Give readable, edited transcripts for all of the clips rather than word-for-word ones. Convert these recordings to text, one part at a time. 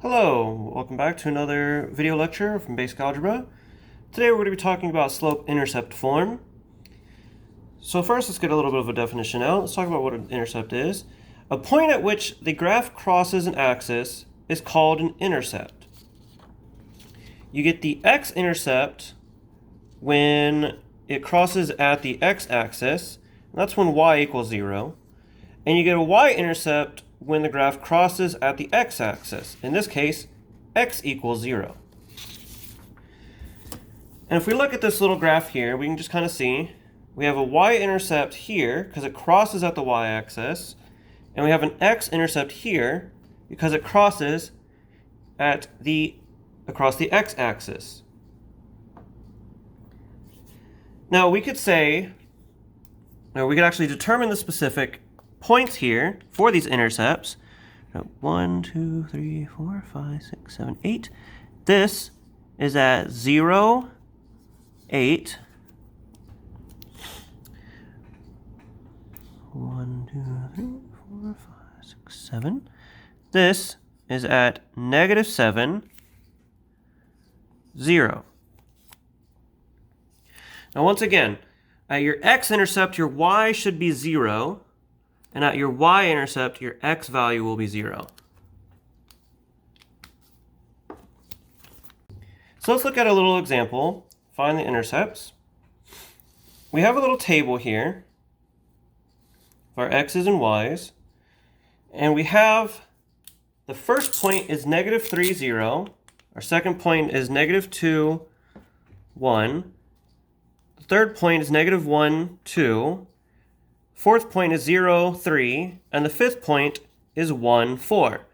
Hello, welcome back to another video lecture from Basic Algebra. Today we're going to be talking about slope-intercept form. So first let's get a little bit of a definition out. Let's talk about what an intercept is. A point at which the graph crosses an axis is called an intercept. You get the x-intercept when it crosses at the x-axis. That's when y equals 0. And you get a y-intercept when the graph crosses at the x-axis. In this case, x equals 0. And if we look at this little graph here, we can just kind of see we have a y-intercept here because it crosses at the y-axis, and we have an x-intercept here because it crosses across the x-axis. Now we could say, or we could actually determine the specific points here for these intercepts. 1, 2, 3, 4, 5, 6, 7, 8. This is at 0, 8. 1, 2, 3, 4, 5, 6, 7. This is at -7, 0. Now once again, at your x-intercept, your y should be 0. And at your y-intercept, your x value will be 0. So let's look at a little example. Find the intercepts. We have a little table here of our x's and y's. And we have the first point is -3, 0. Our second point is -2, 1. The third point is -1, 2. Fourth point is 0, 3, and the fifth point is 1, 4.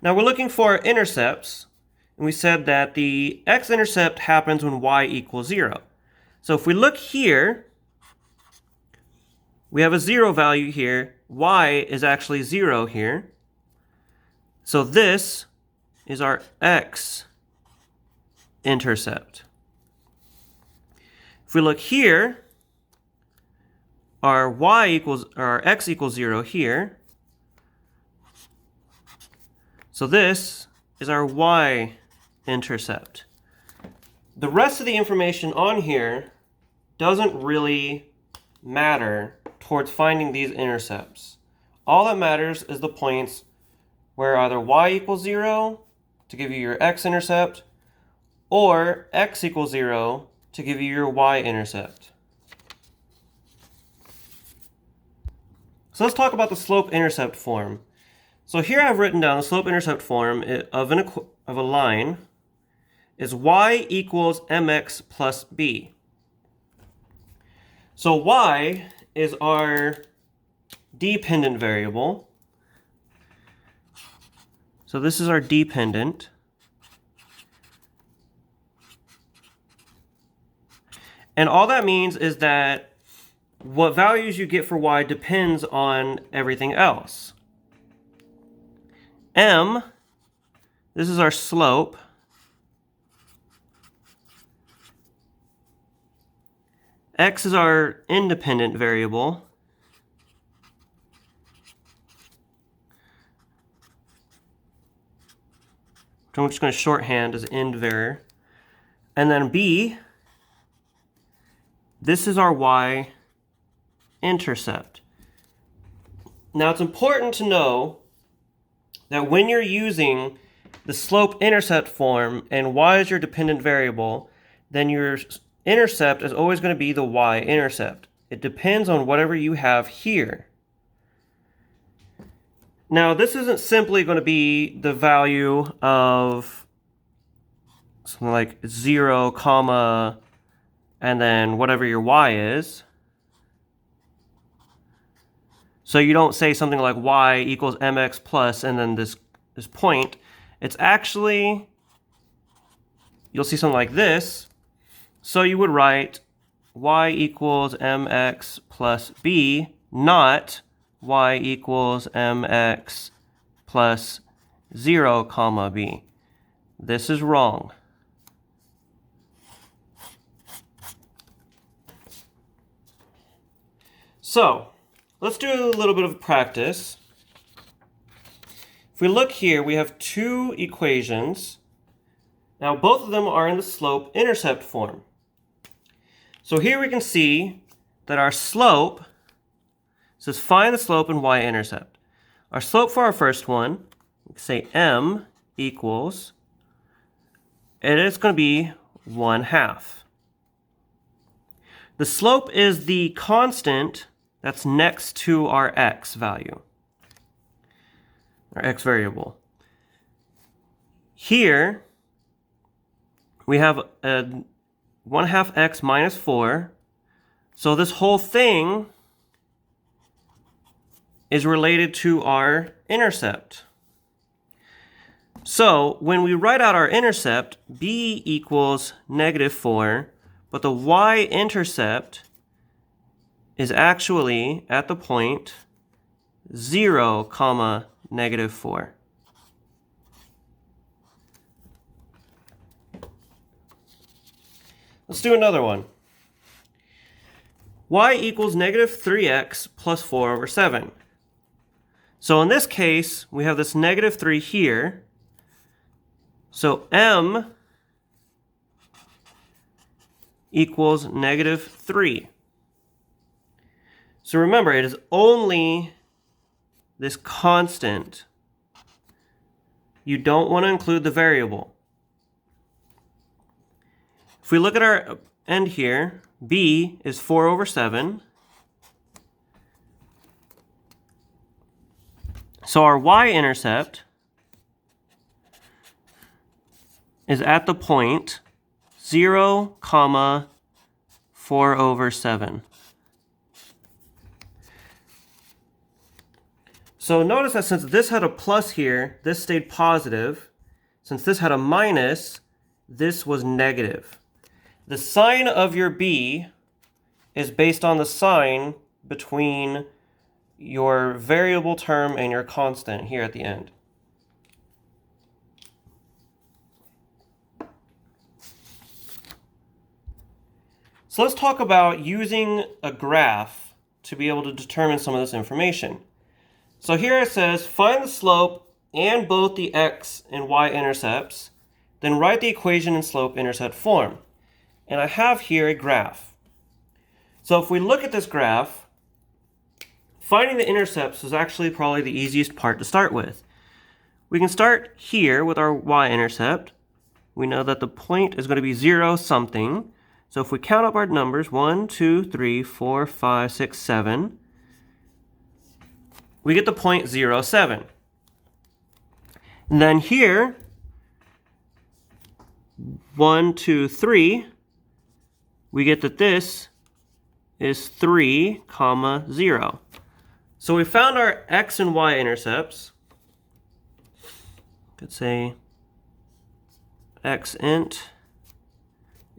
Now we're looking for intercepts, and we said that the x-intercept happens when y equals 0. So if we look here, we have a 0 value here. Y is actually 0 here. So this is our x-intercept. If we look here, our x equals 0 here. So this is our y-intercept. The rest of the information on here doesn't really matter towards finding these intercepts. All that matters is the points where either y equals 0 to give you your x-intercept, or x equals 0 to give you your y-intercept. So let's talk about the slope-intercept form. So here I've written down the slope-intercept form of a line is y equals mx plus b. So y is our dependent variable. So this is our dependent. And all that means is that what values you get for y depends on everything else. M, this is our slope. X is our independent variable. Which I'm just going to shorthand as indvar. And then B, this is our y-intercept. Now it's important to know that when you're using the slope-intercept form and y is your dependent variable, then your intercept is always going to be the y-intercept. It depends on whatever you have here. Now this isn't simply going to be the value of something like 0, comma, and then whatever your y is. So you don't say something like y equals mx plus and then this point. It's actually, you'll see something like this. So you would write y equals mx plus b, not y equals mx plus 0, comma b. This is wrong. So let's do a little bit of practice. If If we look here, we have two equations. Now, both of them are in the slope-intercept form. So here we can see that our slope says find the slope and y-intercept. Our slope for our first one, we can say m equals, and it's going to be 1/2. The slope is the constant that's next to our x value, our x variable. Here, we have a 1/2 x minus 4. So this whole thing is related to our intercept. So when we write out our intercept, b equals -4, but the y-intercept is actually at the point 0, -4. Let's do another one. Y equals -3x plus 4/7. So in this case, we have this -3 here. So m equals -3. So remember, it is only this constant. You don't want to include the variable. If we look at our end here, b is 4/7. So our y-intercept is at the point 0, 4/7. So notice that since this had a plus here, this stayed positive. Since this had a minus, this was negative. The sign of your b is based on the sign between your variable term and your constant here at the end. So let's talk about using a graph to be able to determine some of this information. So here it says, find the slope and both the x and y-intercepts, then write the equation in slope-intercept form. And I have here a graph. So if we look at this graph, finding the intercepts is actually probably the easiest part to start with. We can start here with our y-intercept. We know that the point is going to be 0 something. So if we count up our numbers, 1, 2, 3, 4, 5, 6, 7, we get the point 0, 7. And then here, 1, 2, 3, we get that this is 3, 0. So we found our x and y intercepts. Could say x int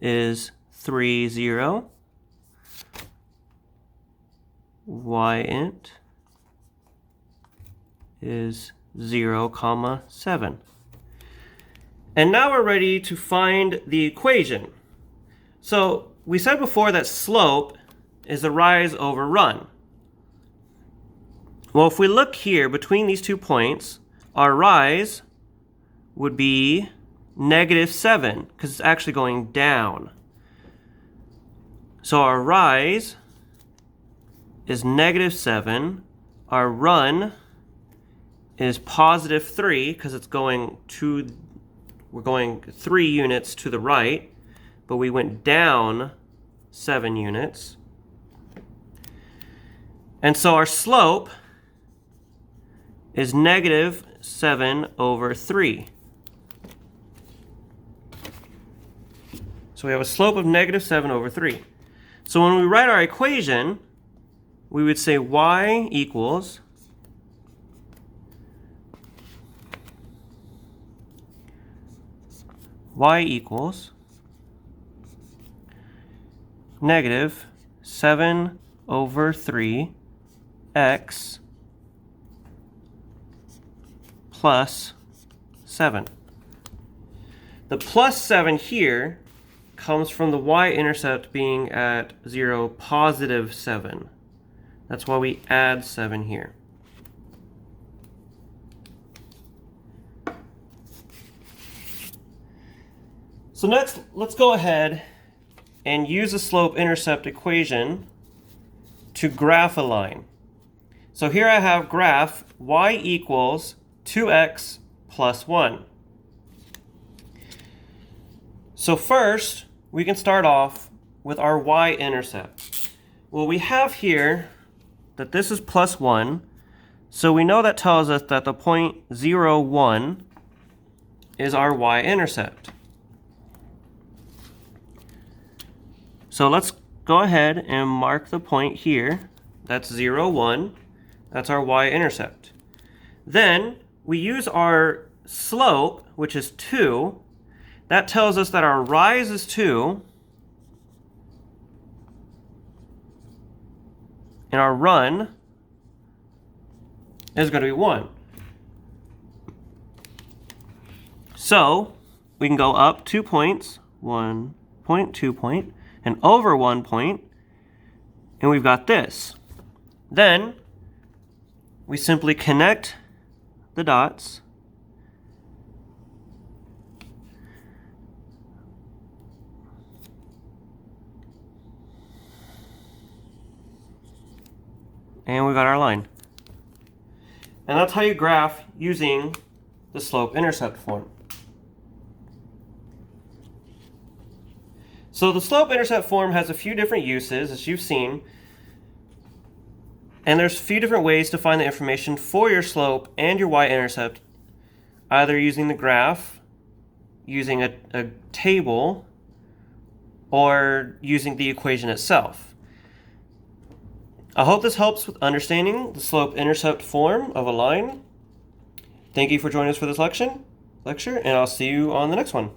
is 3, 0. Y int is 0, 7. And now we're ready to find the equation. So we said before that slope is the rise over run. Well, if we look here between these 2 points, our rise would be -7 because it's actually going down. So our rise is -7. Our run is +3 because it's going we're going 3 units to the right, but we went down 7 units. And so our slope is -7/3. So we have a slope of -7/3. So when we write our equation, we would say y equals -7/3 x plus 7. The plus 7 here comes from the y-intercept being at 0, +7. That's why we add 7 here. So next, let's go ahead and use a slope-intercept equation to graph a line. So here I have graph y equals 2x plus 1. So first, we can start off with our y-intercept. Well, we have here that this is plus 1, so we know that tells us that the point 0, 1 is our y-intercept. So let's go ahead and mark the point here. That's 0, 1. That's our y-intercept. Then we use our slope, which is 2. That tells us that our rise is 2. And our run is going to be 1. So we can go up 2 points, 1 point, 2 point, and over 1 point, and we've got this. Then we simply connect the dots. And we got our line. And that's how you graph using the slope-intercept form. So the slope-intercept form has a few different uses, as you've seen. And there's a few different ways to find the information for your slope and your y-intercept, either using the graph, using a table, or using the equation itself. I hope this helps with understanding the slope-intercept form of a line. Thank you for joining us for this lecture, and I'll see you on the next one.